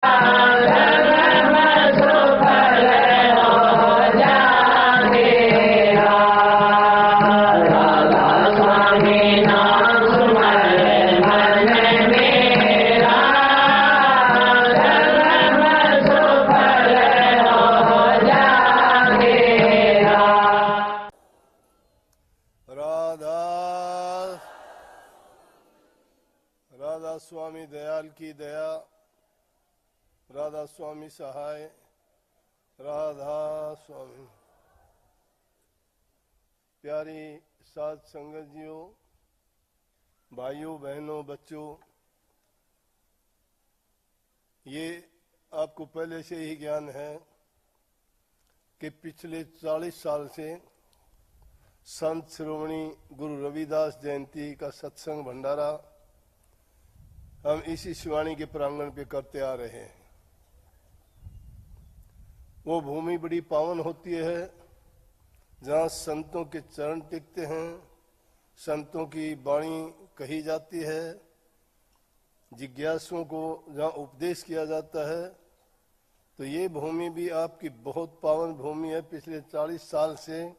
राधा स्वामी दयाल की दया, राधा स्वामी सहाय, राधा स्वामी। प्यारी साध संगत जियों, भाइयों बहनों बच्चों, ये आपको पहले से ही ज्ञान है कि पिछले 40 साल से संत श्रोमणी गुरु रविदास जयंती का सत्संग भंडारा हम इसी शिवानी के प्रांगण पे करते आ रहे हैं। वो भूमि बड़ी पावन होती है जहाँ संतों के चरण टिकते हैं, संतों की वाणी कही जाती है, जिज्ञासुओं को जहाँ उपदेश किया जाता है। तो ये भूमि भी आपकी बहुत पावन भूमि है। पिछले 40 साल से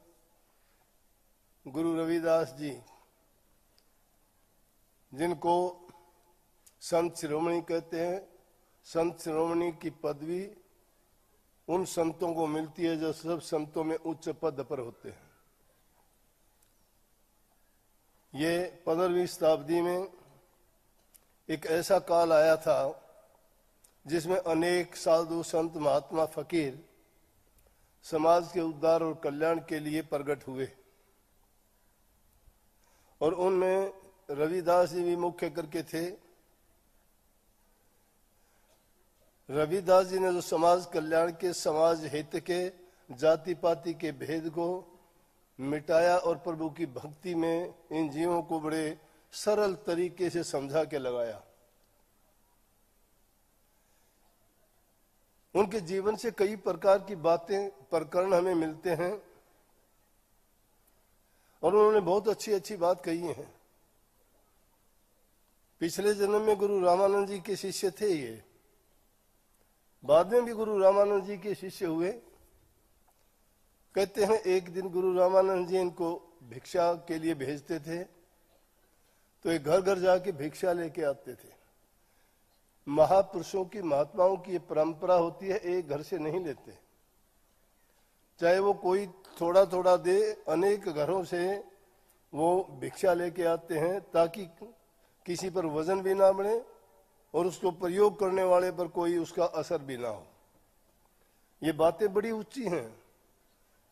गुरु रविदास जी, जिनको संत शिरोमणि कहते हैं, संत शिरोमणि की पदवी उन संतों को मिलती है जो सब संतों में उच्च पद पर होते हैं। ये 15वीं शताब्दी में एक ऐसा काल आया था जिसमें अनेक साधु संत महात्मा फकीर समाज के उद्धार और कल्याण के लिए प्रकट हुए और उनमें रविदास जी भी मुख्य करके थे। रविदास जी ने जो समाज कल्याण के, समाज हित के, जाति पाति के भेद को मिटाया और प्रभु की भक्ति में इन जीवों को बड़े सरल तरीके से समझा के लगाया। उनके जीवन से कई प्रकार की बातें, प्रकरण हमें मिलते हैं और उन्होंने बहुत अच्छी अच्छी बात कही है। पिछले जन्म में गुरु रामानंद जी के शिष्य थे ये, बाद में भी गुरु रामानंद जी के शिष्य हुए। कहते हैं एक दिन गुरु रामानंद जी इनको भिक्षा के लिए भेजते थे तो एक घर घर जाके भिक्षा लेके आते थे। महापुरुषों की, महात्माओं की ये परंपरा होती है, एक घर से नहीं लेते, चाहे वो कोई थोड़ा थोड़ा दे, अनेक घरों से वो भिक्षा लेके आते हैं ताकि किसी पर वजन भी ना बढ़े और उसको प्रयोग करने वाले पर कोई उसका असर भी ना हो। ये बातें बड़ी ऊंची हैं,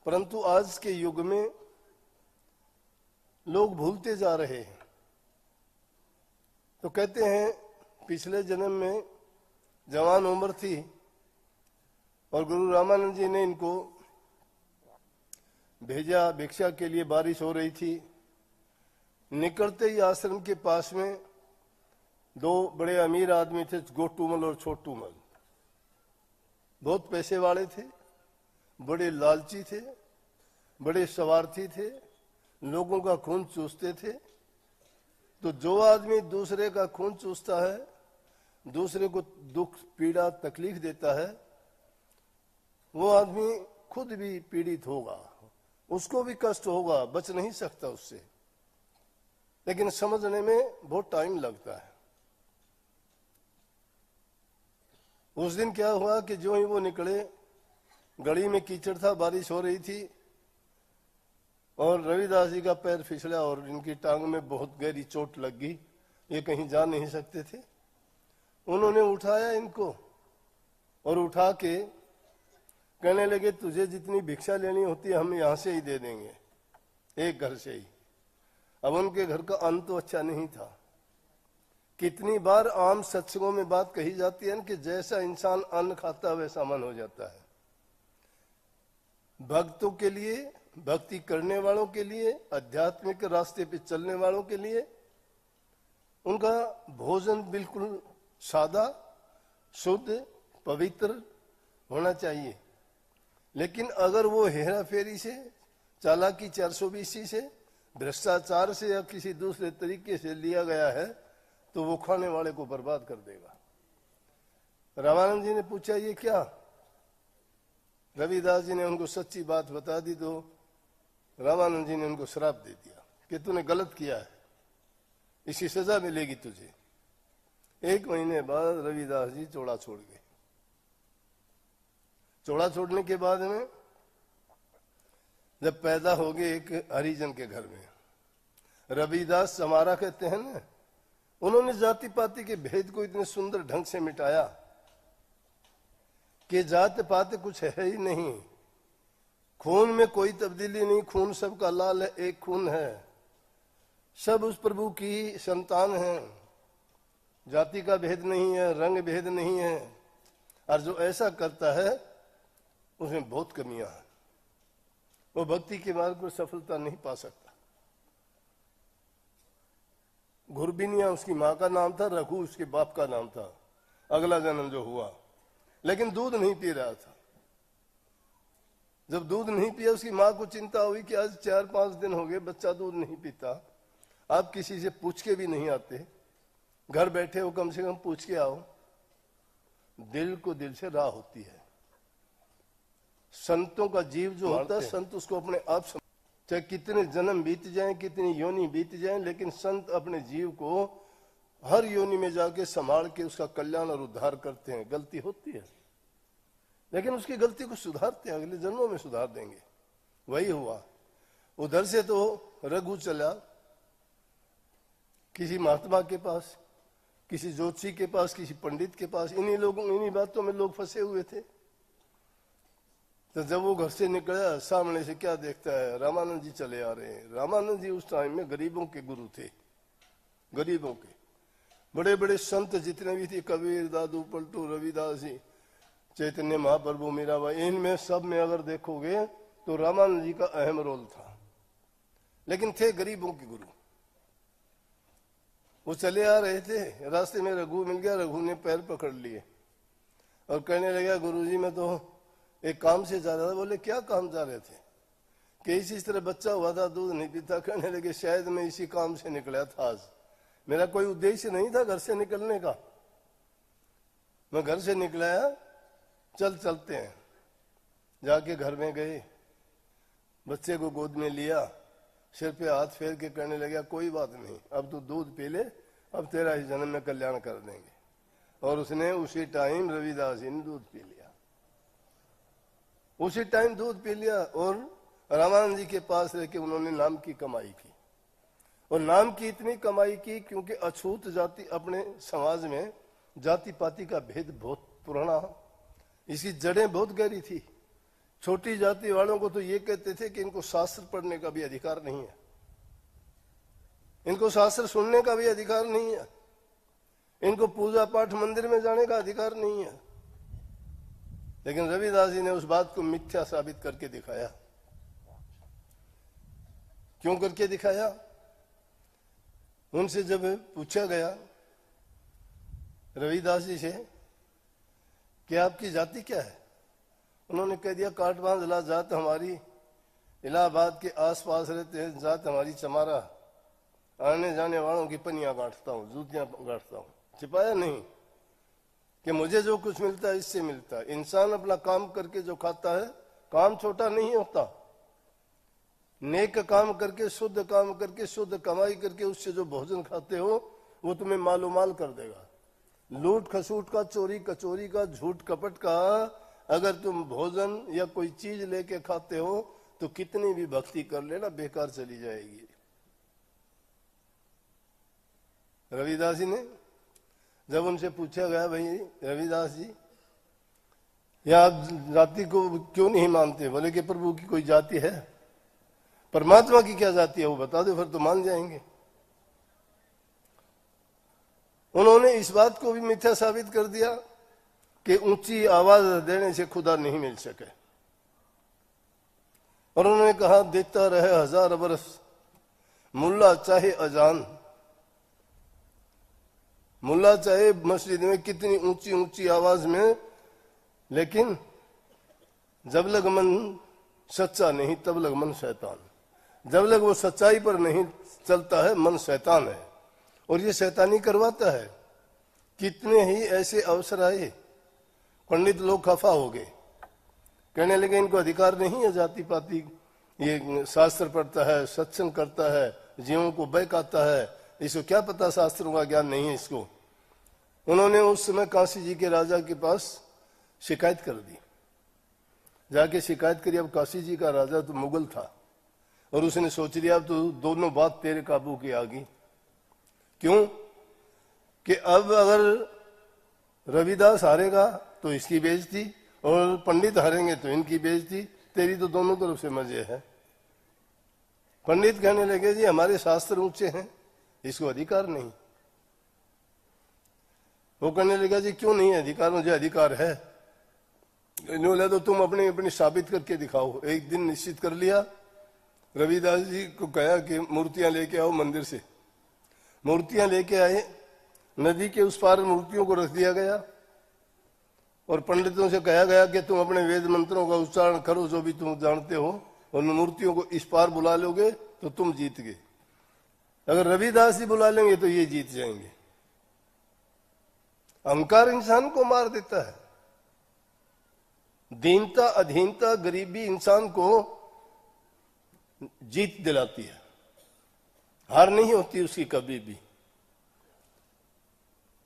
परंतु आज के युग में लोग भूलते जा रहे हैं। तो कहते हैं पिछले जन्म में जवान उम्र थी और गुरु रामानंद जी ने इनको भेजा भिक्षा के लिए। बारिश हो रही थी, निकलते ही आश्रम के पास में दो बड़े अमीर आदमी थे, गोटूमल और छोटूमल। बहुत पैसे वाले थे, बड़े लालची थे, बड़े स्वार्थी थे, लोगों का खून चूसते थे। तो जो आदमी दूसरे का खून चूसता है, दूसरे को दुख पीड़ा तकलीफ देता है, वो आदमी खुद भी पीड़ित होगा, उसको भी कष्ट होगा, बच नहीं सकता उससे। लेकिन समझने में बहुत टाइम लगता है। उस दिन क्या हुआ कि जो ही वो निकले, गली में कीचड़ था, बारिश हो रही थी और रविदास जी का पैर फिसला और इनकी टांग में बहुत गहरी चोट लग गई। ये कहीं जा नहीं सकते थे। उन्होंने उठाया इनको और उठा के कहने लगे, तुझे जितनी भिक्षा लेनी होती है हम यहां से ही दे देंगे, एक घर से ही। अब उनके घर का अन्न तो अच्छा नहीं था। कितनी बार आम सत्संगों में बात कही जाती है कि जैसा इंसान अन्न खाता है वैसा मन हो जाता है। भक्तों के लिए, भक्ति करने वालों के लिए, आध्यात्मिक रास्ते पे चलने वालों के लिए उनका भोजन बिल्कुल सादा, शुद्ध, पवित्र होना चाहिए। लेकिन अगर वो हेरा फेरी से, चालाकी, 420 से, भ्रष्टाचार से या किसी दूसरे तरीके से लिया गया है तो वो खाने वाले को बर्बाद कर देगा। रामानंद जी ने पूछा ये क्या? रविदास जी ने उनको सच्ची बात बता दी तो रामानंद जी ने उनको श्राप दे दिया कि तूने गलत किया है, इसकी सजा मिलेगी तुझे। 1 महीने बाद रविदास जी चौड़ा छोड़ गए। चौड़ा छोड़ने के बाद में जब पैदा हो गए एक हरिजन के घर में, रविदास समारा कहते हैं ना, उन्होंने जाति पाति के भेद को इतने सुंदर ढंग से मिटाया कि जात पात कुछ है ही नहीं, खून में कोई तब्दीली नहीं, खून सबका लाल है, एक खून है, सब उस प्रभु की संतान है, जाति का भेद नहीं है, रंग भेद नहीं है। और जो ऐसा करता है उसमें बहुत कमियां हैं, वो भक्ति के मार्ग पर सफलता नहीं पा सकता। गुरबिनिया उसकी माँ का नाम था, रघु उसके बाप का नाम था, अगला जन्म जो हुआ, लेकिन दूध नहीं पी रहा था। जब दूध नहीं पिया उसकी माँ को चिंता हुई कि आज 4-5 दिन हो गए बच्चा दूध नहीं पीता, आप किसी से पूछ के भी नहीं आते, घर बैठे हो कम से कम पूछ के आओ। दिल को दिल से राह होती है। संतों का जीव जो होता है, संत उसको अपने आप चाहे कितने जन्म बीत जाएं, कितनी योनि बीत जाएं, लेकिन संत अपने जीव को हर योनि में जाके संभाल के उसका कल्याण और उद्धार करते हैं। गलती होती है लेकिन उसकी गलती को सुधारते हैं, अगले जन्मों में सुधार देंगे। वही हुआ। उधर से तो रघु चला किसी महात्मा के पास, किसी ज्योतिषी के पास, किसी पंडित के पास। इन्हीं बातों में लोग फंसे हुए थे। तो जब वो घर से निकला, सामने से क्या देखता है, रामानंद जी चले आ रहे हैं। रामानंद जी उस टाइम में गरीबों के गुरु थे, गरीबों के। बड़े बड़े संत जितने भी थे, कबीर, दादू पलटू, रविदास जी, चैतन्य महाप्रभु, मीराबाई, इनमें सब में अगर देखोगे तो रामानंद जी का अहम रोल था, लेकिन थे गरीबों के गुरु। वो चले आ रहे थे, रास्ते में रघु मिल गया। रघु ने पैर पकड़ लिए और कहने लगा, गुरुजी मैं तो एक काम से जा रहा था। बोले क्या काम जा रहे थे? कि इसी तरह बच्चा हुआ था, दूध नहीं पीता। कहने लगे शायद मैं इसी काम से निकला था आज, मेरा कोई उद्देश्य नहीं था घर से निकलने का, मैं घर से निकला, चलते हैं। जाके घर में गए, बच्चे को गोद में लिया, सिर पे हाथ फेर के कहने लगा कोई बात नहीं, अब तू दूध पी ले, अब तेरा इस जन्म में कल्याण कर देंगे। और उसने उसी टाइम रविदास जी ने दूध पी लिया, उसी टाइम दूध पी लिया। और रामानंद जी के पास रह के उन्होंने नाम की कमाई की। और नाम की इतनी कमाई की क्योंकि अछूत जाति, अपने समाज में जाति पाति का भेद बहुत पुराना, इसकी जड़ें बहुत गहरी थी। छोटी जाति वालों को तो ये कहते थे कि इनको शास्त्र पढ़ने का भी अधिकार नहीं है, इनको शास्त्र सुनने का भी अधिकार नहीं है, इनको पूजा पाठ मंदिर में जाने का अधिकार नहीं है। लेकिन रविदास जी ने उस बात को मिथ्या साबित करके दिखाया। क्यों करके दिखाया? उनसे जब पूछा गया रविदास जी से कि आपकी जाति क्या है, उन्होंने कह दिया काठबांधला जात हमारी, इलाहाबाद के आसपास रहते हैं, जात हमारी चमारा, आने जाने वालों की पनियां गांठता हूँ, जूतियां गांठता हूँ। छिपाया नहीं कि मुझे जो कुछ मिलता है इससे मिलता है। इंसान अपना काम करके जो खाता है, काम छोटा नहीं होता। नेक काम करके, शुद्ध काम करके, शुद्ध कमाई करके उससे जो भोजन खाते हो वो तुम्हें मालो माल कर देगा। लूट खसूट का, चोरी कचोरी का, झूठ कपट का अगर तुम भोजन या कोई चीज लेके खाते हो तो कितनी भी भक्ति कर लेना बेकार चली जाएगी। रविदास जी ने जब उनसे पूछा गया, भाई रविदास जी या आप जाति को क्यों नहीं मानते? बोले कि प्रभु की कोई जाति है, परमात्मा की क्या जाति है वो बता दो, फिर तो मान जाएंगे। उन्होंने इस बात को भी मिथ्या साबित कर दिया कि ऊंची आवाज देने से खुदा नहीं मिल सके। और उन्होंने कहा देता रहे 1000 बरस मुल्ला चाहे अजान, मुल्ला चाहे मस्जिद में कितनी ऊंची ऊंची आवाज में, लेकिन जब लग मन सच्चा नहीं तब लग मन शैतान। जब लग वो सच्चाई पर नहीं चलता है, मन शैतान है और ये शैतानी करवाता है। कितने ही ऐसे अवसर आए पंडित लोग खफा हो गए, कहने लगे इनको अधिकार नहीं है जाति पाति, ये शास्त्र पढ़ता है, सत्संग करता है, जीवों को बहकाता है, इसको क्या पता शास्त्रों का ज्ञान नहीं है इसको। उन्होंने उस समय काशी जी के राजा के पास शिकायत कर दी, जाके शिकायत करी। अब काशी जी का राजा तो मुगल था और उसने सोच लिया अब तो दोनों बात तेरे काबू की आ गई। क्यों कि अब अगर रविदास हारेगा तो इसकी बेइज्जती और पंडित हारेंगे तो इनकी बेइज्जती, तेरी तो दोनों तरफ से मजे है। पंडित कहने लगे जी हमारे शास्त्र ऊंचे हैं, इसको अधिकार नहीं। वो कहने लगा जी क्यों नहीं है अधिकार, मुझे अधिकार है। बोला तो तुम अपने अपनी साबित करके दिखाओ। एक दिन निश्चित कर लिया, रविदास जी को कहा कि मूर्तियां लेके आओ मंदिर से। मूर्तियां लेके आए, नदी के उस पार मूर्तियों को रख दिया गया और पंडितों से कहा गया कि तुम अपने वेद मंत्रों का उच्चारण करो जो भी तुम जानते हो, और मूर्तियों को इस पार बुला लोगे तो तुम जीत गए। अगर रविदास जी बुला लेंगे तो ये जीत जाएंगे। अहंकार इंसान को मार देता है, दीनता अधीनता गरीबी इंसान को जीत दिलाती है, हार नहीं होती उसकी कभी भी।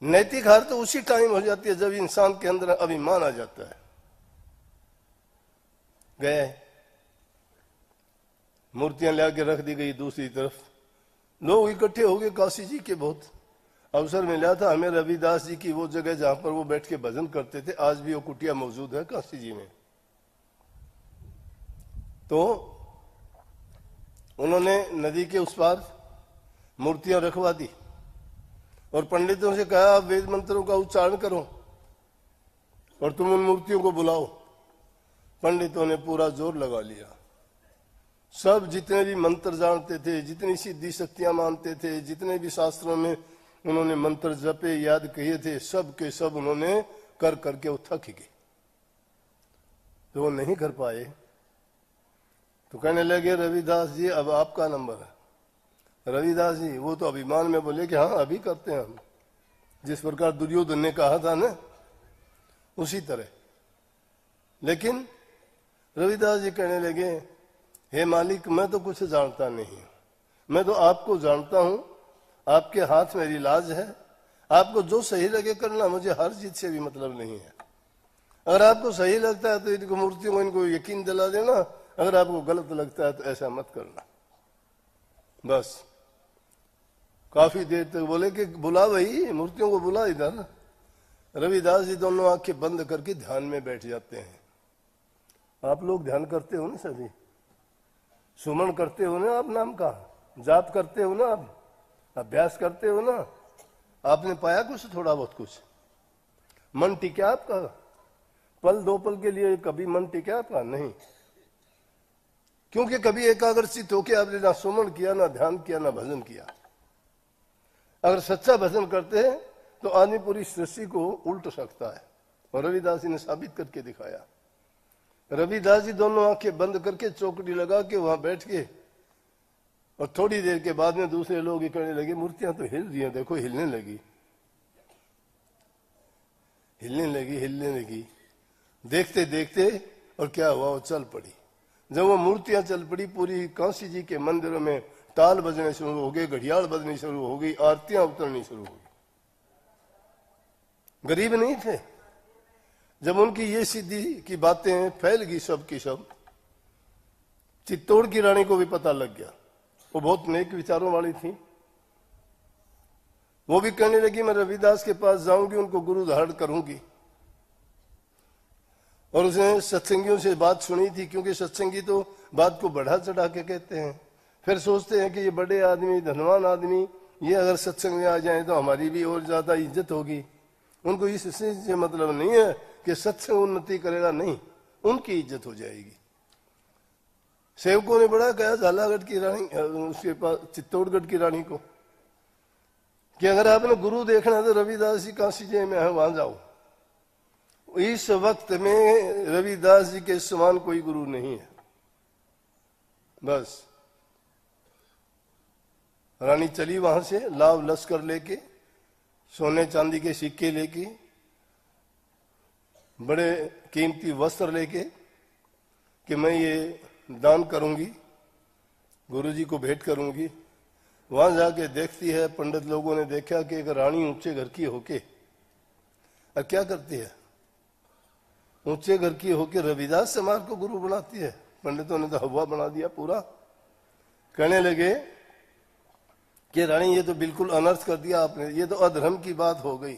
नैतिक हार तो उसी टाइम हो जाती है जब इंसान के अंदर अभिमान आ जाता है। गए, मूर्तियां लाके रख दी गई दूसरी तरफ, लोग इकट्ठे हो गए। काशी जी के बहुत अवसर मिला था हमें रविदास जी की वो जगह जहां पर वो बैठ के भजन करते थे, आज भी वो कुटिया मौजूद है काशी जी में। तो उन्होंने नदी के उस पार मूर्तियां रखवा दी और पंडितों से कहा आप वेद मंत्रों का उच्चारण करो और तुम उन मूर्तियों को बुलाओ। पंडितों ने पूरा जोर लगा लिया, सब जितने भी मंत्र जानते थे, जितनी सिद्धि शक्तियां मानते थे, जितने भी शास्त्रों में उन्होंने मंत्र जपे याद किए थे, सब के सब उन्होंने कर करके वो थक गए। तो वो नहीं कर पाए तो कहने लगे रविदास जी अब आपका नंबर है। रविदास जी वो तो अभिमान में बोले कि हाँ अभी करते हैं हम, जिस प्रकार दुर्योधन ने कहा था ना उसी तरह। लेकिन रविदास जी कहने लगे हे मालिक मैं तो कुछ जानता नहीं, मैं तो आपको जानता हूं, आपके हाथ मेरी लाज है, आपको जो सही लगे करना, मुझे हर चीज से भी मतलब नहीं है। अगर आपको सही लगता है तो इनको मूर्तियों को इनको यकीन दिला देना, अगर आपको गलत लगता है तो ऐसा मत करना। बस काफी देर तक बोले कि बुला भाई मूर्तियों को बुला इधर। रविदास जी दोनों आंखें बंद करके ध्यान में बैठ जाते हैं। आप लोग ध्यान करते हो ना, सभी सुमन करते हो ना, आप नाम का जाप करते हो ना, आप अभ्यास करते हो ना, आपने पाया कुछ थोड़ा बहुत कुछ? मन टिका आपका? पल दो पल के लिए कभी मन टिका आपका? नहीं, क्योंकि कभी एकाग्रचित होकर आपने ना सुमन किया, ना ध्यान किया, ना भजन किया। अगर सच्चा भजन करते हैं तो आदमी पूरी सृष्टि को उल्ट सकता है, और रविदास जी ने साबित करके दिखाया। रविदास जी दोनों आंखें बंद करके चौकड़ी लगा के वहां बैठ के, और थोड़ी देर के बाद में दूसरे लोग कहने लगे मूर्तियां तो हिल रही हैं, देखो हिलने लगी, हिलने लगी, हिलने लगी। देखते देखते और क्या हुआ, वो चल पड़ी। जब वो मूर्तियां चल पड़ी, पूरी काशी जी के मंदिरों में ताल बजने शुरू हो गए, घड़ियाल बजनी शुरू हो गई, आरतियां उतरनी शुरू हो गई। गरीब नहीं थे। जब उनकी ये सिद्धि की बातें फैल गई सब की सब, चित्तौड़ की रानी को भी पता लग गया। वो बहुत नेक विचारों वाली थी। वो भी कहने लगी मैं रविदास के पास जाऊंगी, उनको गुरु धारण करूंगी। और उसने सत्संगियों से बात सुनी थी, क्योंकि सत्संगी तो बात को बढ़ा चढ़ा के कहते हैं। फिर सोचते हैं कि ये बड़े आदमी, धनवान आदमी, ये अगर सत्संग में आ जाए तो हमारी भी और ज्यादा इज्जत होगी। उनको इस से मतलब नहीं है कि सत्संग उन्नति करेगा, नहीं, उनकी इज्जत हो जाएगी। सेवकों ने बड़ा कहा झालागढ़ की रानी, उसके पास चित्तौड़गढ़ की रानी को, कि अगर आपने गुरु देखना है तो रविदास जी काशी जी में है, वहां जाओ। इस वक्त में रविदास जी के समान कोई गुरु नहीं है। बस रानी चली वहां से, लाव लश्कर लेके, सोने चांदी के सिक्के लेके, बड़े कीमती वस्त्र लेके कि मैं ये दान करूंगी, गुरुजी को भेंट करूंगी। वहां जाके देखती है, पंडित लोगों ने देखा कि एक रानी ऊंचे घर की होके और क्या करती है, ऊंचे घर की होके रविदास समाज को गुरु बनाती है। पंडितों ने तो हवा बना दिया पूरा। कहने लगे कि रानी ये तो बिल्कुल अनर्थ कर दिया आपने, ये तो अधर्म की बात हो गई,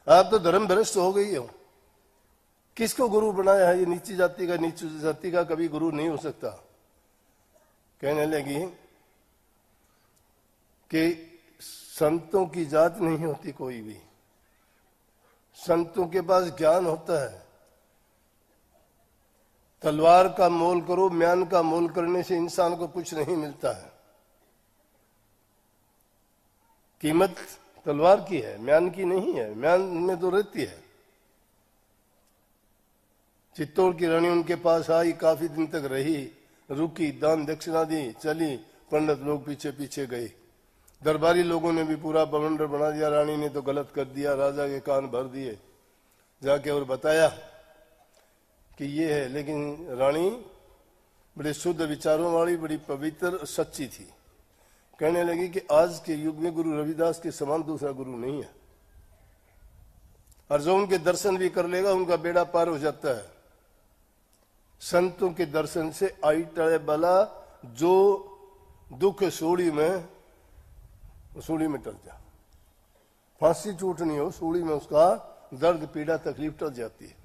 आप तो धर्म भ्रष्ट हो गई हो। किसको गुरु बनाया है? ये नीची जाति का, नीची जाति का कभी गुरु नहीं हो सकता। कहने लगी कि संतों की जात नहीं होती कोई भी, संतों के पास ज्ञान होता है। तलवार का मोल करो, म्यान का मोल करने से इंसान को कुछ नहीं मिलता है। कीमत तलवार की है, म्यान की नहीं है। म्यान में तो रहती है। चित्तौड़ की रानी उनके पास आई, काफी दिन तक रही, रुकी, दान दक्षिणा दी, चली। पंडित लोग पीछे पीछे गए। दरबारी लोगों ने भी पूरा बवंडर बना दिया, रानी ने तो गलत कर दिया, राजा के कान भर दिए। जाके और बताया कि ये है। लेकिन रानी बड़े शुद्ध विचारों वाली, बड़ी पवित्र, सच्ची थी। कहने लगी कि आज के युग में गुरु रविदास के समान दूसरा गुरु नहीं है, और जो उनके दर्शन भी कर लेगा उनका बेड़ा पार हो जाता है। संतों के दर्शन से आई टले बला, जो दुख सूली में टल जा। फांसी छूटनी हो, सूली में उसका दर्द, पीड़ा, तकलीफ टल जाती है।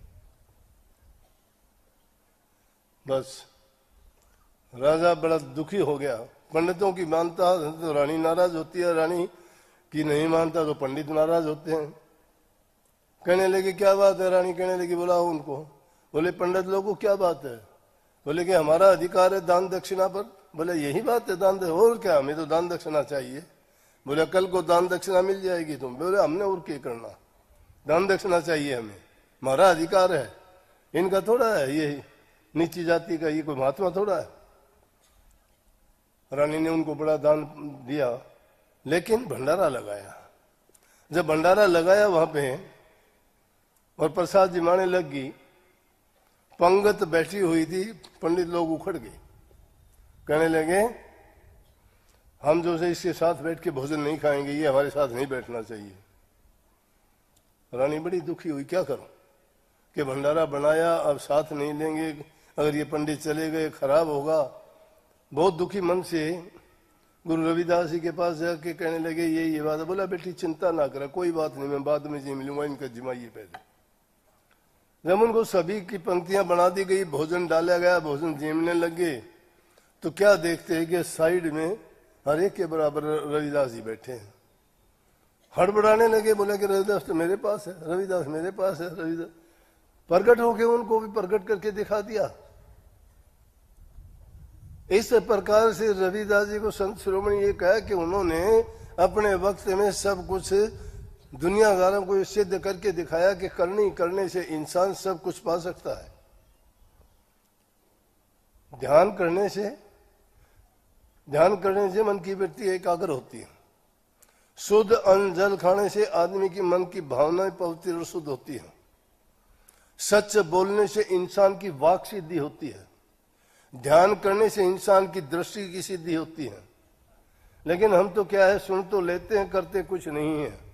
बस राजा बड़ा दुखी हो गया। पंडितों की मानता तो रानी नाराज होती है, रानी की नहीं मानता तो पंडित नाराज होते हैं। कहने लगे क्या बात है? रानी कहने लगी बुलाओ उनको। बोले पंडित लोगों क्या बात है? बोले कि हमारा अधिकार है दान दक्षिणा पर। बोले यही बात है दान और क्या, हमें तो दान दक्षिणा चाहिए। बोले कल को दान दक्षिणा मिल जाएगी तुम। बोले हमने और क्या करना, दान दक्षिणा चाहिए हमें, हमारा अधिकार है, इनका थोड़ा है, ये नीची जाति का ये कोई महात्मा थोड़ा है। रानी ने उनको बड़ा दान दिया, लेकिन भंडारा लगाया। जब भंडारा लगाया वहां पे और प्रसाद जिमाने लग गई, पंगत बैठी हुई थी, पंडित लोग उखड़ गए। कहने लगे हम जो से इसके साथ बैठ के भोजन नहीं खाएंगे, ये हमारे साथ नहीं बैठना चाहिए। रानी बड़ी दुखी हुई, क्या करूं कि भंडारा बनाया, अब साथ नहीं लेंगे, अगर ये पंडित चले गए खराब होगा। बहुत दुखी मन से गुरु रविदास जी के पास जाके कहने लगे ये बात है। बोला बेटी चिंता ना करा, कोई बात नहीं, मैं बाद में जिम लूंगा, इनका जिमाइए पहले। जब उनको सभी की पंक्तियां बना दी गई, भोजन डाला गया, भोजन जिमने लगे, तो क्या देखते हैं कि साइड में हर एक के बराबर रविदास जी बैठे हैं। हड़बड़ाने लगे, बोले कि रविदास तो मेरे पास है, रविदास मेरे पास है, रविदास। प्रकट होके उनको भी प्रकट करके दिखा दिया। इस प्रकार से रविदास जी को संत शिरोमणि ये कहा कि उन्होंने अपने वक्त में सब कुछ दुनियादारों को सिद्ध करके दिखाया कि करने से इंसान सब कुछ पा सकता है। ध्यान करने से मन की वृत्ति एकाग्र होती है। शुद्ध अन्न जल खाने से आदमी की मन की भावनाएं पवित्र और शुद्ध होती है। सच बोलने से इंसान की वाक सिद्धि होती है। ध्यान करने से इंसान की दृष्टि की सिद्धि होती है। लेकिन हम तो क्या है, सुन तो लेते हैं, करते कुछ नहीं है।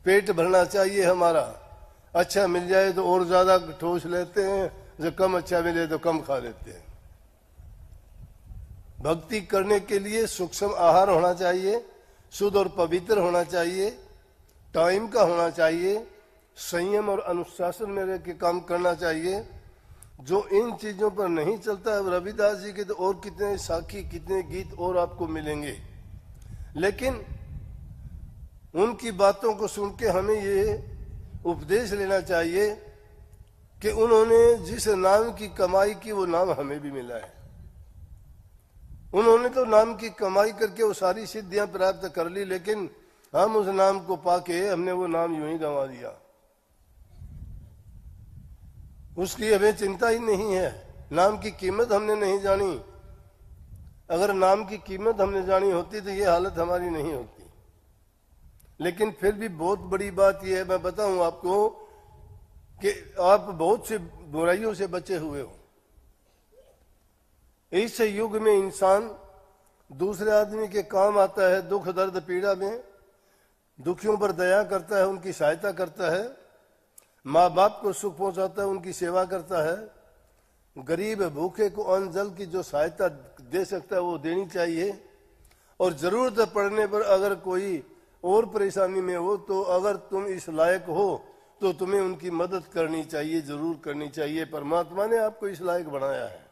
पेट भरना चाहिए हमारा, अच्छा मिल जाए तो और ज्यादा ठोस लेते हैं, जो कम अच्छा मिले तो कम खा लेते हैं। भक्ति करने के लिए सूक्ष्म आहार होना चाहिए, शुद्ध और पवित्र होना चाहिए, टाइम का होना चाहिए, संयम और अनुशासन में रह के काम करना चाहिए। जो इन चीजों पर नहीं चलता है, रविदास जी के तो और कितने साखी, कितने गीत और आपको मिलेंगे। लेकिन उनकी बातों को सुन के हमें ये उपदेश लेना चाहिए कि उन्होंने जिस नाम की कमाई की वो नाम हमें भी मिला है। उन्होंने तो नाम की कमाई करके वो सारी सिद्धियां प्राप्त कर ली, लेकिन हम उस नाम को पाके हमने वो नाम यूं ही गंवा दिया। उसकी हमें चिंता ही नहीं है। नाम की कीमत हमने नहीं जानी। अगर नाम की कीमत हमने जानी होती तो ये हालत हमारी नहीं होती। लेकिन फिर भी बहुत बड़ी बात यह है, मैं बताऊं आपको कि आप बहुत सी बुराइयों से बचे हुए हो। इस युग में इंसान दूसरे आदमी के काम आता है, दुख दर्द पीड़ा में दुखियों पर दया करता है, उनकी सहायता करता है, माँ बाप को सुख पहुंचाता है, उनकी सेवा करता है, गरीब भूखे को अन्न जल की जो सहायता दे सकता है वो देनी चाहिए। और जरूरत पड़ने पर अगर कोई और परेशानी में हो तो अगर तुम इस लायक हो तो तुम्हें उनकी मदद करनी चाहिए, जरूर करनी चाहिए। परमात्मा ने आपको इस लायक बनाया है।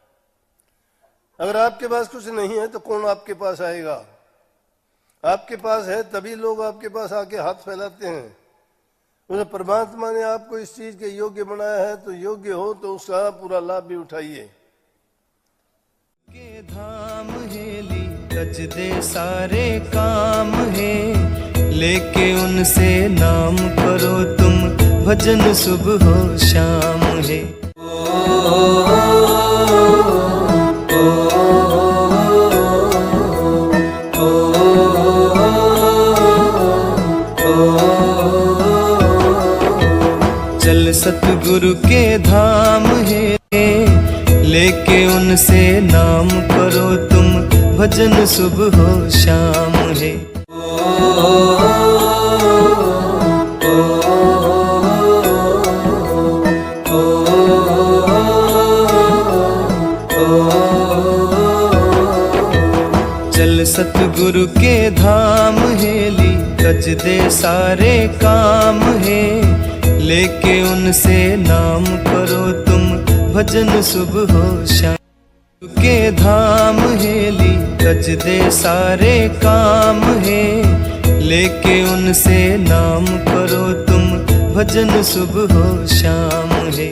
अगर आपके पास कुछ नहीं है तो कौन आपके पास आएगा? आपके पास है तभी लोग आपके पास आके हाथ फैलाते हैं। उस परमात्मा ने आपको इस चीज के योग्य बनाया है, तो योग्य हो तो उसका पूरा लाभ भी उठाइए। के धाम हेली कज दे सारे काम है, लेके उनसे नाम करो तुम, भजन सुबह हो शाम है। चल सतगुरु के धाम है, लेके उनसे नाम करो तुम, भजन सुबह हो शाम है। चल सतगुरु के धाम हेली कज दे सारे काम है, लेके उनसे नाम करो तुम, भजन सुबह हो शाम के धाम हेली कज दे सारे काम है, लेके उनसे नाम करो तुम, भजन सुबह हो शाम है।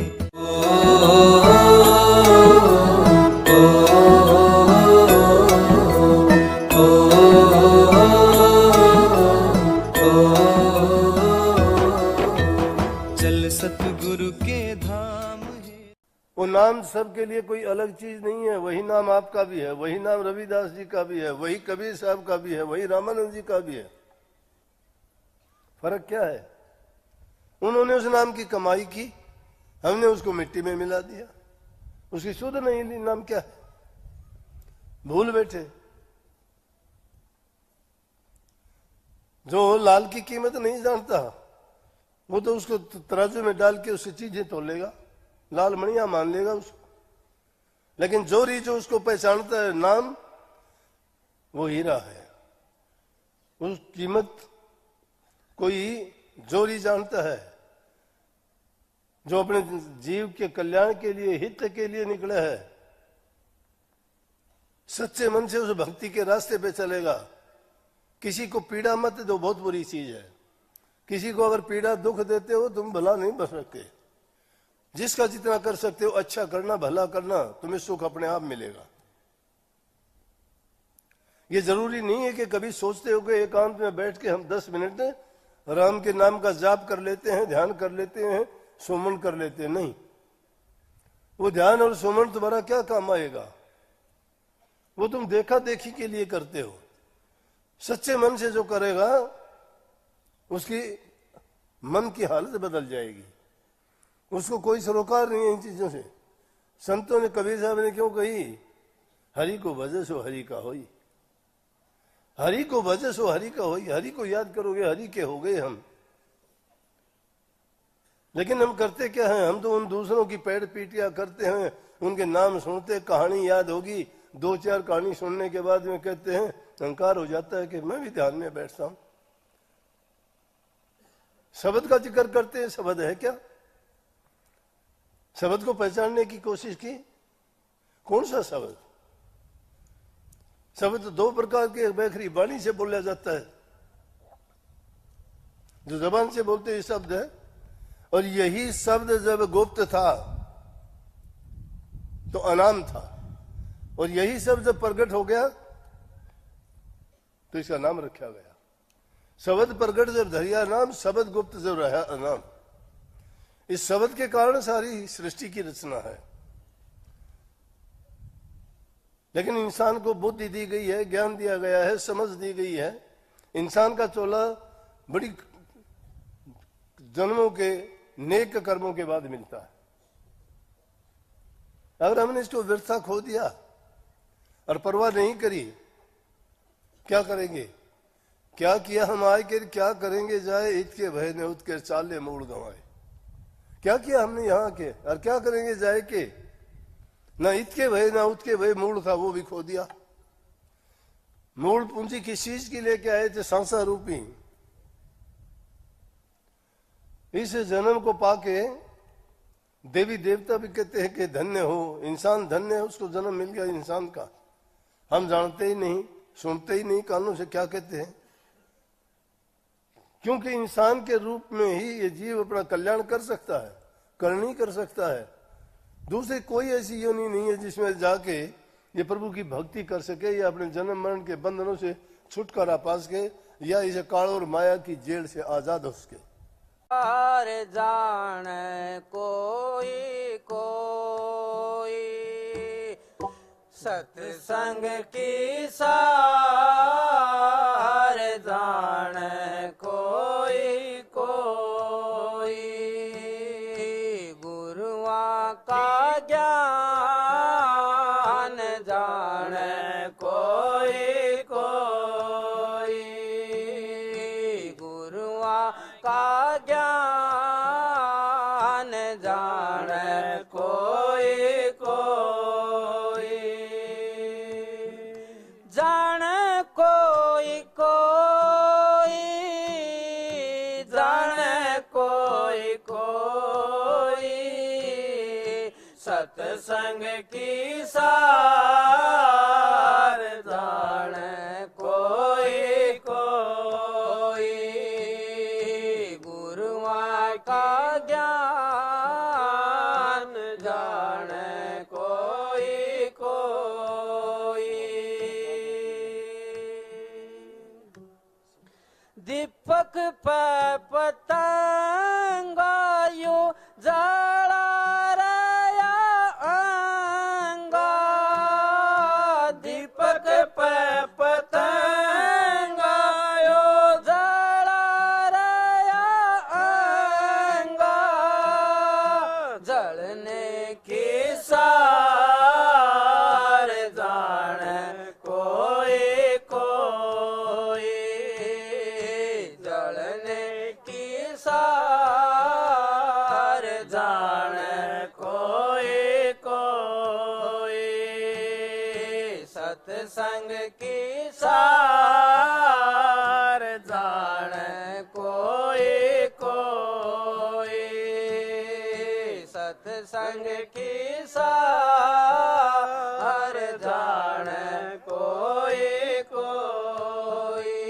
चल सतगुरु के धाम है। वो नाम सबके लिए कोई अलग चीज नहीं है। वही नाम आपका भी है, वही नाम रविदास जी का भी है, वही कबीर साहब का भी है, वही रामानंद जी का भी है। फर्क क्या है? उन्होंने उस नाम की कमाई की, हमने उसको मिट्टी में मिला दिया। उसकी शुद्ध नहीं ली। नाम क्या है? भूल बैठे। जो लाल की कीमत नहीं जानता वो तो उसको तराजू में डाल के उससे चीजें तोलेगा, लाल मणिया मान लेगा उसको। लेकिन जोरी जो उसको पहचानता है नाम, वो हीरा है। उस कीमत कोई जोरी जानता है जो अपने जीव के कल्याण के लिए, हित के लिए निकला है। सच्चे मन से उस भक्ति के रास्ते पे चलेगा। किसी को पीड़ा मत दो, बहुत बुरी चीज है। किसी को अगर पीड़ा दुख देते हो तुम भला नहीं बन सकते। जिसका जितना कर सकते हो अच्छा करना, भला करना, तुम्हें सुख अपने आप मिलेगा। ये जरूरी नहीं है कि कभी सोचते हो कि एकांत में बैठ के हम 10 मिनट राम के नाम का जाप कर लेते हैं, ध्यान कर लेते हैं, सुमन कर लेते हैं। नहीं, वो ध्यान और सुमन तुम्हारा क्या काम आएगा? वो तुम देखा देखी के लिए करते हो। सच्चे मन से जो करेगा उसकी मन की हालत बदल जाएगी। उसको कोई सरोकार नहीं है इन चीजों से। संतों ने, कबीर साहब ने क्यों कही, हरि को भजे सो हरि का होई। हरि को भजे सो हरि का होई। हरि को याद करोगे हरि के हो गए हम। लेकिन हम करते क्या है? हम तो उन दूसरों की पैर पीटिया करते हैं, उनके नाम सुनते, कहानी याद होगी, 2-4 कहानी सुनने के बाद में कहते हैं, अहंकार हो जाता है कि मैं भी ध्यान में बैठता हूं। शब्द का जिक्र करते हैं, शब्द है क्या? शब्द को पहचानने की कोशिश की। कौन सा शब्द? शब्द तो 2 प्रकार के, बैखरी वाणी से बोला जाता है, जो जबान से बोलते हैं शब्द है। और यही शब्द जब गुप्त था तो अनाम था, और यही शब्द जब प्रकट हो गया तो इसका नाम रखा गया। शब्द प्रकट जब धरिया नाम, शब्द गुप्त जब रहा अनाम। इस शब्द के कारण सारी सृष्टि की रचना है। लेकिन इंसान को बुद्धि दी गई है, ज्ञान दिया गया है, समझ दी गई है। इंसान का चोला बड़ी जन्मों के नेक कर्मों के बाद मिलता है। अगर हमने इसको व्यर्था खो दिया और परवाह नहीं करी, क्या करेंगे? क्या किया हम आए के क्या करेंगे जाए, ईद के भय ने उद के चाले मोड़ गंवाए। क्या किया हमने यहाँ के और क्या करेंगे जाए के? ना ईद के भय ना उद के भय, मूल था वो भी खो दिया। मूल पूंजी किस चीज की लेके आए थे? संसार रूपी। इस जन्म को पाके देवी देवता भी कहते हैं कि धन्य हो, इंसान धन्य है, उसको जन्म मिल गया इंसान का। हम जानते ही नहीं, सुनते ही नहीं कानों से क्या कहते हैं, क्योंकि इंसान के रूप में ही ये जीव अपना कल्याण कर सकता है, करनी कर सकता है। दूसरी कोई ऐसी योनि नहीं है जिसमें जाके ये प्रभु की भक्ति कर सके या अपने जन्म मरण के बंधनों से छुटकारा पा सके या इसे काल और माया की जेल से आजाद हो सके। सार जान कोई कोई, सत्संग की सार जान कोई कोई, गुरुआ का ज्ञान जान कोई कोई, गुरुआ का ज्ञान जान कोई कोई, जान कोई कोई, जान कोई कोई, सत्संग की सार जान कोई कोई, गुरुआ का ज्ञान जान कोई कोई। दीपक पे पतंगायो जला रया अंगा, दीपक पे पतंगायो जला रया अंगा, जलने की सार जान कोई कोई, जलने की सार जान कोई कोई, सत्संग की सार जान कोई कोई, सत्संग की सार जान कोई कोई,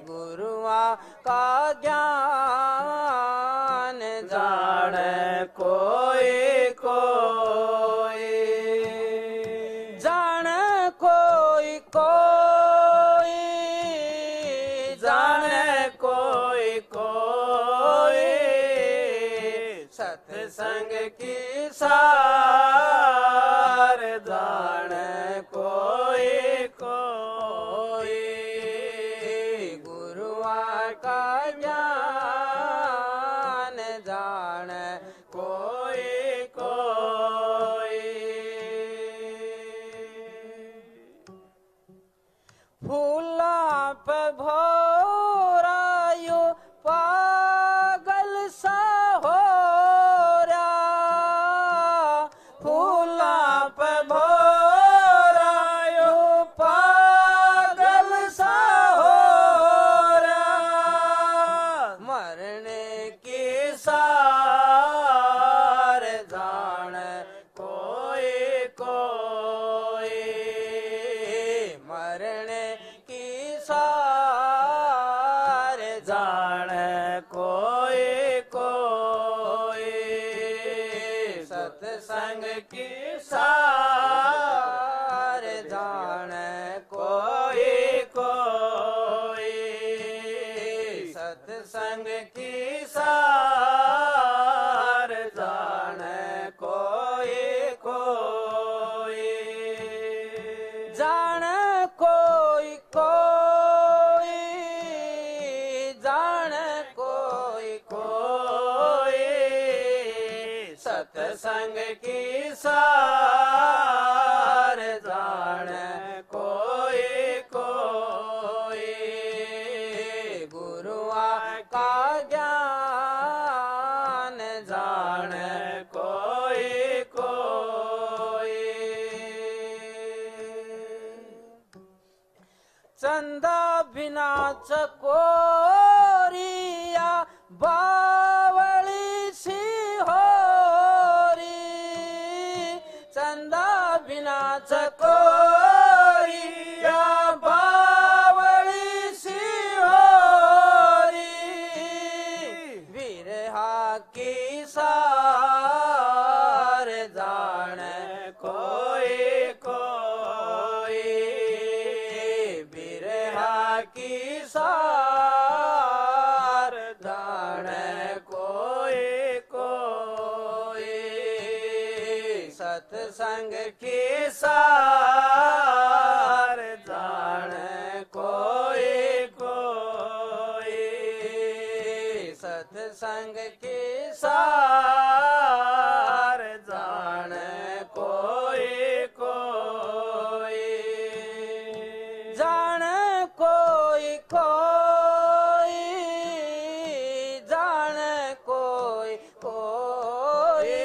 गुरुआ का ज्ञान जान कोई कोई, जान कोई कोई, जान कोई कोई, सत्संग की सार जान कोई कोई, गुरुआ का ज्ञान जान कोई कोई। फूला पे भोरायो पागल सा हो रहा, फूला पे भोरायो पागल सा हो रहा, मरने की सार जान कोई कोई, मरने की सार जान कोई कोई, सत्संग की सार जान कोई कोई, सत्संग की सार जान कोई कोई, जान कोई कोई, जान कोई कोई, सत्संग की सार जाने कोई कोई गुरुआ का ज्ञान जाने कोई कोई चंदा बिना चकोरिया बावली सी होरी चंदा बिना चकोरिया बावली सी होरी विरहा की सार जाने कोई कोई विरहा की सार जाने कोई कोई सत्संग की सार जाने कोई कोई सत्संग की सार जाने कोई कोई जाने कोई कोई जाने कोई कोई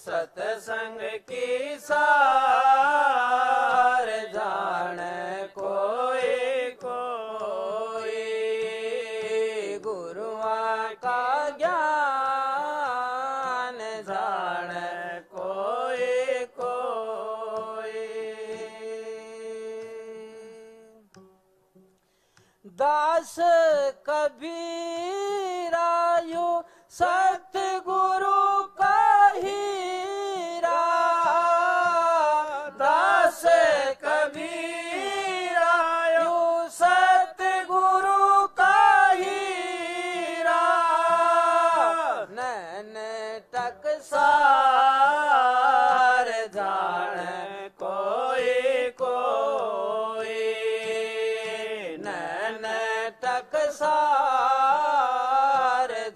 सत्संग की सार जाने कोई कोई गुरुआ का ज्ञान जाने कोई कोई दास कबीरायु सतगुरु का हीरा दास कबीरायु सतगुरु का हीरा नैन टकसार जाने कोई कोई नैन टकसार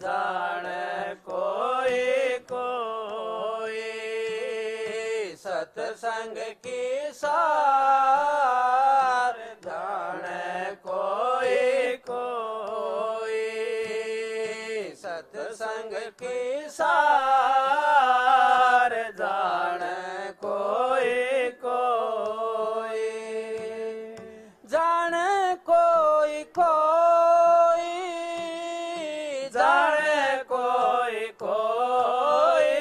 जाने कोई कोई सत्संग की सार जाने कोई कोई सत्संग की सार जाने कोई कोई जाने कोई कोई जाने कोई कोई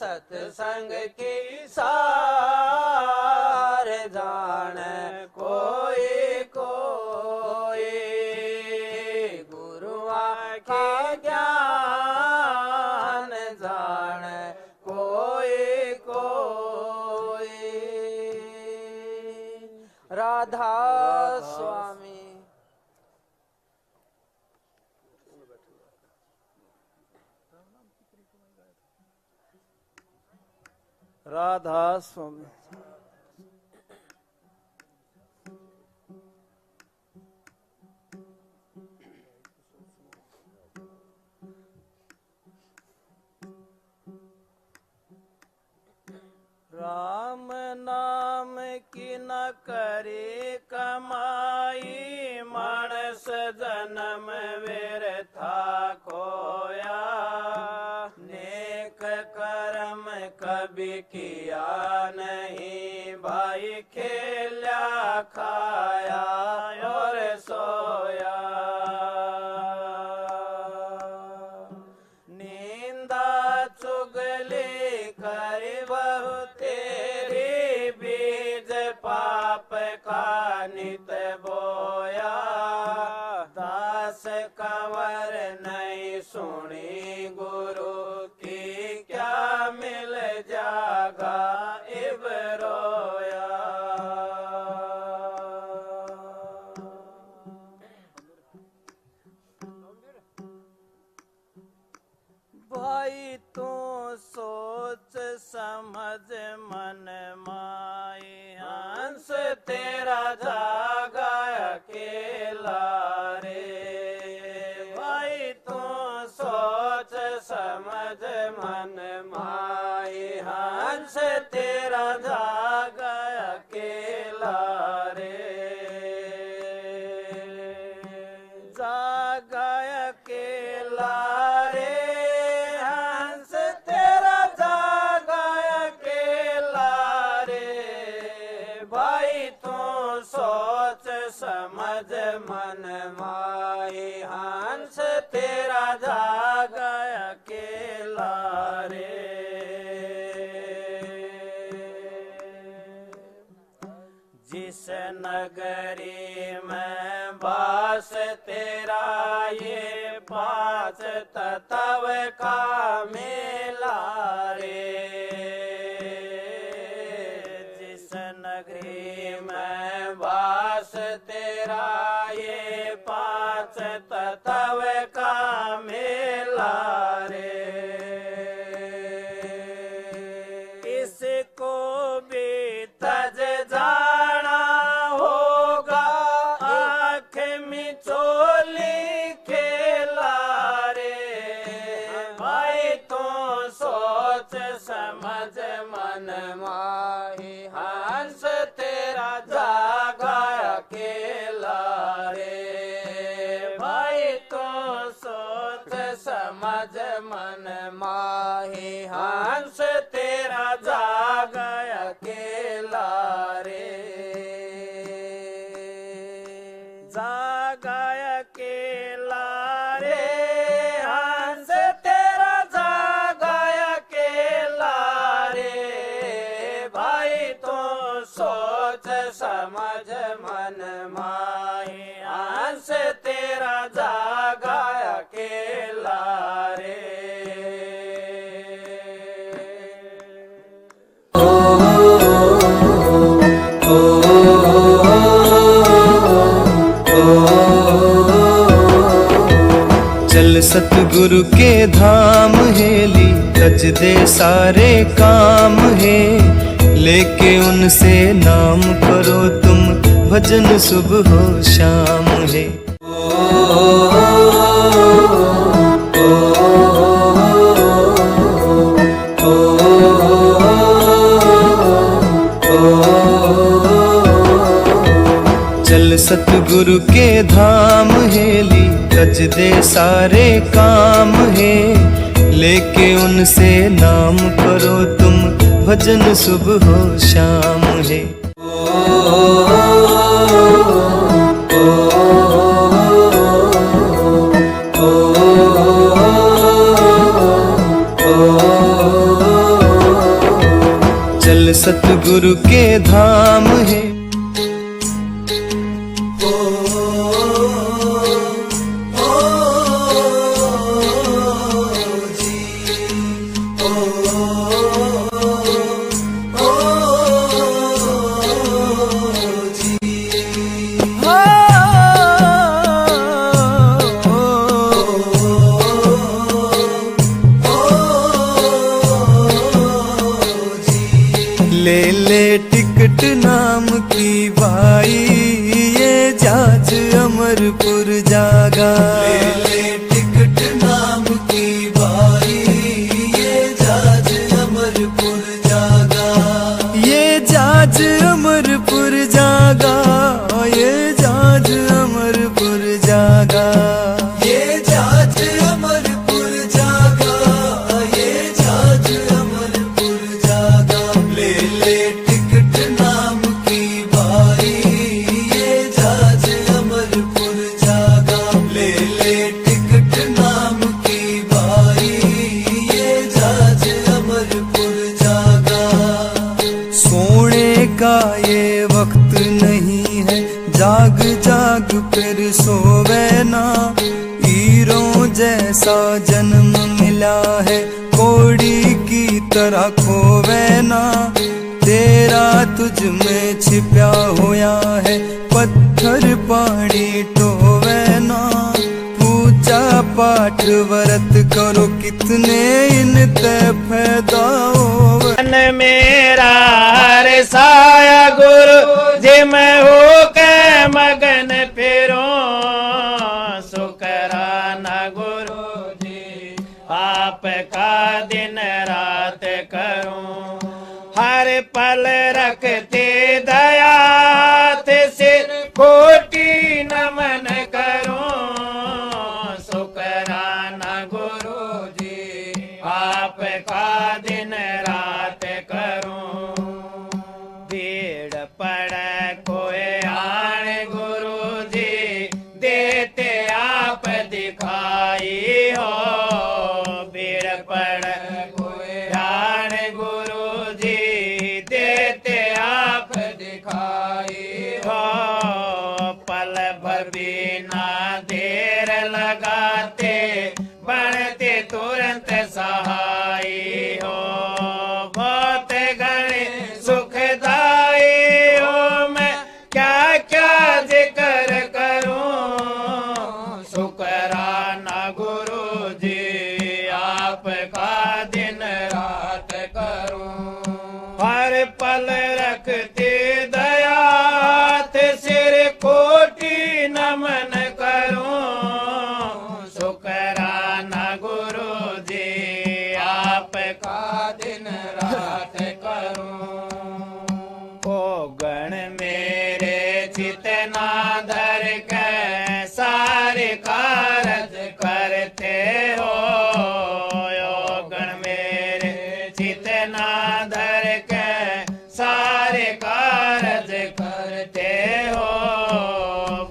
सत्संग की सार जाने कोई कोई गुरुआ का ज्ञान जाने कोई कोई राधा स्वामी राधा स्वामी राम नाम की न करे कमाई मानस जन्म व्यर्था खोया नेक कर्म कभी किया नहीं भाई खेला खाया और सोया नींदा चुगली कर बहु तेरी बीज पाप का नित बोया दास कंवर नहीं सुनी गुरु की क्या मिल जागा इब रोया भाई तू सोच समझ मन माई हंस तेरा जागा अकेला रे भाई तू सोच समझ मन माही हंस तेरा जागा अकेला रे जागा अकेला रे हंस तेरा जागा अकेला रे भाई तू सोच समझ मन माही हंस तेरा जागा अकेला रे जिस नगरी में बास तेरा ये पांच तत्व का मेला रे जिस नगरी में बास तेरा ये पांच तत्व का मेला रे इसको भी तज जाना होगा आँख मिचोली खेला रे भाई तू सोच समझ मन माही हंस तेरा जागा अकेला रे भाई तू सोच समझ मन माही हंस तेरा जागा अकेला रे जागा अकेला रे हंस तेरा जागा अकेला रे भाई तू सोच समझ मन माही हंस तेरा जागा अकेला रे चल सतगुरु के धाम हेली तज दे सारे काम है लेके उनसे नाम करो तुम भजन सुबह हो शाम है चल सतगुरु के धाम हेली तज दे सारे काम है लेके उनसे नाम करो तुम भजन सुबह हो शाम है चल सतगुरु के धाम है ले ले टिकट नाम की बाई ये जाज अमरपुर जागा ले ले टिकट नाम की बाई ये जाज अमरपुर जागा ये जाज अमरपुर जागा ये जाज अमरपुर जागा ये जाज अमरपुर जागा ये जाज अमरपुर जागा ले ले टिकट नाम की बारी ये जाज अमरपुर जागा ले ले टिकट नाम की बारी ये जाज अमरपुर जागा सोने का ये वक्त नहीं है जाग जाग फिर सोवे ना हीरों जैसा जन्म मिला है कोड़ी की तरह खोवे ना तेरा तुझ में छिपा होया है पत्थर पानी टोवे ना पूजा पाठ व्रत करो कितने इन ते फायदा होवे मन मेरा हर साया गुरु जी मैं हो के मगन फिरो शुकराना गुरु जी दिन रात करूं, हर पल रखते दया सिर कोटि नमन करूं, शुकराना गुरु जी आपका दिन रात करूं, भीड़ पड़े कोई आण गुरु जी देते आप दिखाई हो, भीड़ पड़े कोई आण गुरु जी देते आप दिखाई हो, पल भर भी ना देर लगाते बढ़ते तुरंत सहाय हो, बहुत घने सुखदाई हो, मैं क्या क्या जिक्र करूं, शुकराना गुरु जी आपका दिन रात करूं, हर पल रखते दया सिर कोटि नमन करूं, शुकराना गुरु जी आपका दिन रात करूं, ओ गण मेरे चितना धर के सारे कारज करते हो, ओ गण मेरे चितना धर के सारे कारज करते हो,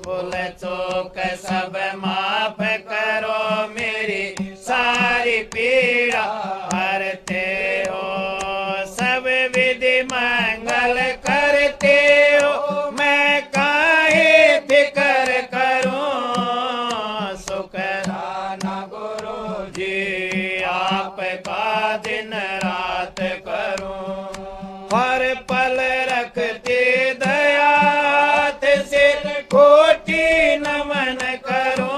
भूल चूक सब माफ करो मेरी सारी पीड़ा हरते हो, सब विधि मंगल करते हो, मैं काहे फिकर करूं, शुकराना गुरु जी आपका दिन रात करूं, हर पल रखते दया सिर कोटि नमन करूं,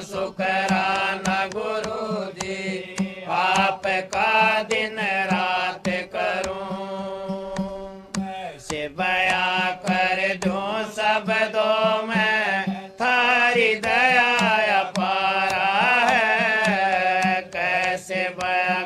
शुकराना गुरु जी आपका दिन रात करूं, ऐसे बया कर दूं शब्दों में थारी दया अपारा है, कैसे बया